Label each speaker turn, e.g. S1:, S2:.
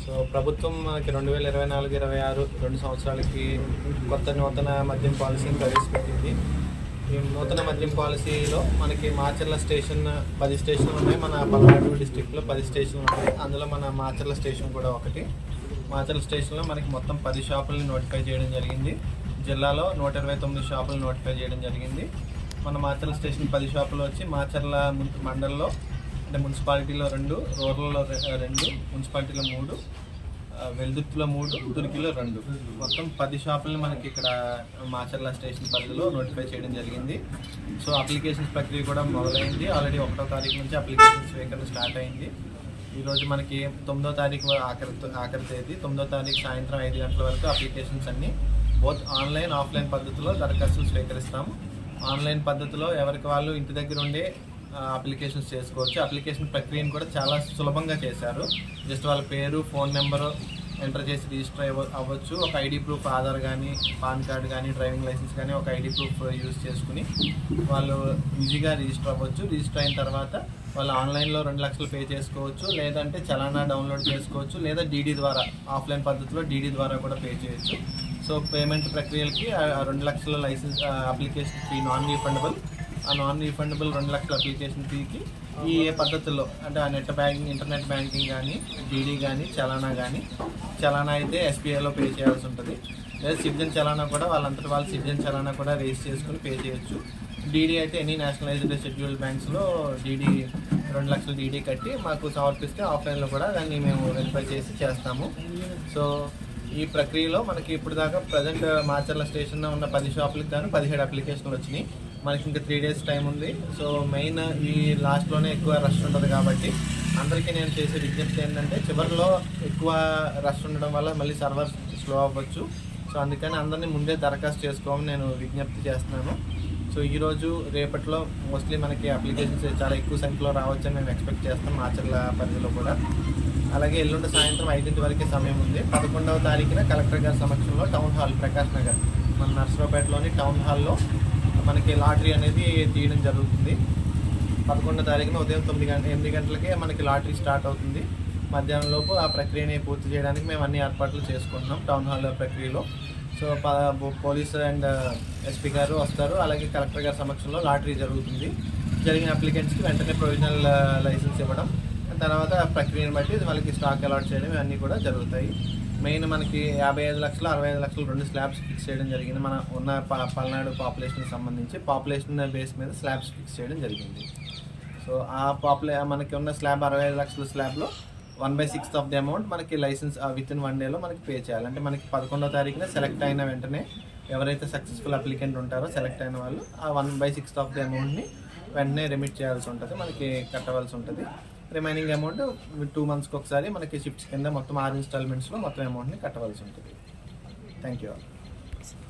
S1: So ప్రభుత్వం మనకి 2024-26 2 సంవత్సరాలకి నూతన మద్యం పాలసీని ప్రవేశపెట్టింది. ఈ నూతన మద్యం పాలసీలో మనకి మాచర్ల స్టేషన్ 10 స్టేషన్లు ఉన్నాయి. మన పల్నాడు డిస్టిక్లో 10 స్టేషన్లు ఉన్నాయి. అందులో మన మాచర్ల స్టేషన్ కూడా ఒకటి. మాచర్ల స్టేషన్లో మనకి మొత్తం 10 షాపుల్ని నోటిఫై చేయడం జరిగింది. జిల్లాలో 129 షాపులు నోటిఫై చేయడం జరిగింది. మన మాచర్ల స్టేషన్ 10 షాపులు వచ్చి మాచర్ల మండలంలో అంటే మున్సిపాలిటీలో 2, రూరల్లో 2, మున్సిపాలిటీలో 3, వెల్దుర్తిలో 3, తుర్కిలో 2, మొత్తం 10 షాపుల్ని మనకి ఇక్కడ మాచర్ల స్టేషన్ పరిధిలో నోటిఫై చేయడం జరిగింది. సో అప్లికేషన్స్ ప్రక్రియ కూడా మొదలైంది. ఆల్రెడీ 1వ తారీఖు నుంచి అప్లికేషన్ స్వీకరణ స్టార్ట్ అయింది. ఈరోజు మనకి 9వ తారీఖు ఆఖరి తేదీ. 9వ తారీఖు సాయంత్రం 5 గంటల వరకు అప్లికేషన్స్ అన్నీ బోత్ ఆన్లైన్, ఆఫ్లైన్ పద్ధతిలో దరఖాస్తులు స్వీకరిస్తాము. ఆన్లైన్ పద్ధతిలో ఎవరికి వాళ్ళు ఇంటి దగ్గర ఉండే అప్లికేషన్స్ చేసుకోవచ్చు. అప్లికేషన్ ప్రక్రియను కూడా చాలా సులభంగా చేశారు. జస్ట్ వాళ్ళ పేరు, ఫోన్ నెంబరు ఎంటర్ చేసి రిజిస్టర్ అవ్వచ్చు. ఒక ఐడి ప్రూఫ్, ఆధార్ కానీ, పాన్ కార్డ్ కానీ, డ్రైవింగ్ లైసెన్స్ కానీ ఒక ఐడి ప్రూఫ్ యూజ్ చేసుకుని వాళ్ళు ఈజీగా రిజిస్టర్ అవ్వచ్చు. రిజిస్టర్ అయిన తర్వాత వాళ్ళు ఆన్లైన్లో 2 లక్షలు పే చేసుకోవచ్చు, లేదంటే చలానా డౌన్లోడ్ చేసుకోవచ్చు, లేదా డీడీ ద్వారా ఆఫ్లైన్ పద్ధతిలో డీడీ ద్వారా కూడా పే చేయొచ్చు. సో పేమెంట్ ప్రక్రియలకి 2 లక్షల licence application fee non refundable. ఆ నాన్ రీఫండబుల్ 2 లక్షల అప్లికేషన్ ఫీకి ఈ ఏ పద్ధతుల్లో అంటే ఆ ఇంటర్నెట్ బ్యాంకింగ్ కానీ, డీడీ కానీ, చలానా అయితే ఎస్బీఐలో పే చేయాల్సి ఉంటుంది. లేదా సిటిజన్ చలానా కూడా వాళ్ళంతటి వాళ్ళు సిటిజన్ చలానా కూడా రేస్ చేసుకుని పే చేయొచ్చు. డీడీ అయితే ఎనీ నేషనలైజ్డ్ షెడ్యూల్డ్ బ్యాంక్స్లో డీడీ 2 లక్షల డీడీ కట్టి మాకు సమర్పిస్తే ఆఫ్లైన్లో కూడా దాన్ని మేము వెరిఫై చేస్తాము. సో ఈ ప్రక్రియలో మనకి ఇప్పుడు దాకా ప్రజెంట్ మాచర్ల స్టేషన్లో ఉన్న 10 షాపులకు గాను 17 అప్లికేషన్లు వచ్చినాయి. మనకి ఇంకా 3 డేస్ టైం ఉంది. సో మెయిన్ ఈ లాస్ట్లోనే ఎక్కువ రష్ ఉంటుంది కాబట్టి అందరికీ నేను చేసే విజ్ఞప్తి ఏంటంటే చివరిలో ఎక్కువ రష్ ఉండడం వల్ల మళ్ళీ సర్వర్ స్లో అవ్వచ్చు. సో అందుకని అందరినీ ముందే దరఖాస్తు చేసుకోమని నేను విజ్ఞప్తి చేస్తున్నాను. సో ఈరోజు రేపట్లో మోస్ట్లీ మనకి అప్లికేషన్స్ చాలా ఎక్కువ సంఖ్యలో రావచ్చని మేము ఎక్స్పెక్ట్ చేస్తాం మాచర్ల పరిధిలో కూడా. అలాగే ఎల్లుండి సాయంత్రం 5 వరకే సమయం ఉంది. 11వ తారీఖున కలెక్టర్ గారి సమక్షంలో టౌన్ హాల్, ప్రకాష్ నగర్ మన నర్సరావుపేటలోని టౌన్ హాల్లో మనకి లాటరీ అనేది తీయడం జరుగుతుంది. 11వ తారీఖున ఉదయం 8 గంటలకే మనకి లాటరీ స్టార్ట్ అవుతుంది. మధ్యాహ్నం లోపు ఆ ప్రక్రియని పూర్తి చేయడానికి మేము అన్ని ఏర్పాట్లు చేసుకుంటున్నాం టౌన్ హాల్ ప్రక్రియలో. సో పోలీసు అండ్ ఎస్పీ గారు వస్తారు. అలాగే కలెక్టర్ గారి సమక్షంలో లాటరీ జరుగుతుంది. జరిగిన అప్లికెంట్స్కి వెంటనే ప్రొవిజనల్ లైసెన్స్ ఇవ్వడం, తర్వాత ప్రక్రియను బట్టి వాళ్ళకి స్టాక్ అలాట్ చేయడం ఇవన్నీ కూడా జరుగుతాయి. మెయిన్ మనకి 55 లక్షలు, 65 లక్షలు 2 స్లాబ్స్ ఫిక్స్ చేయడం జరిగింది. మన ఉన్న పల్నాడు పాపులేషన్కి సంబంధించి పాపులేషన్ బేస్ మీద స్లాబ్స్ ఫిక్స్ చేయడం జరిగింది. సో ఆ మనకి ఉన్న స్లాబ్ 65 లక్షల స్లాబ్లో 1/6 ఆఫ్ ది అమౌంట్ మనకి లైసెన్స్ విత్ ఇన్ 1 డేలో మనకి పే చేయాలి. అంటే మనకి 11వ తారీఖున సెలెక్ట్ అయిన వెంటనే ఎవరైతే సక్సెస్ఫుల్ అప్లికెంట్ ఉంటారో సెలెక్ట్ అయిన వాళ్ళు ఆ 1/6 ఆఫ్ ది అమౌంట్ని వెంటనే రెమిట్ చేయాల్సి ఉంటుంది, మనకి కట్టవలసి ఉంటుంది. రిమైనింగ్ అమౌంట్ 2 మంత్స్కి ఒకసారి మనకి షిఫ్ట్స్ కింద మొత్తం 6 ఇన్స్టాల్మెంట్స్లో మొత్తం అమౌంట్ని కట్టవలసి ఉంటుంది. Thank you.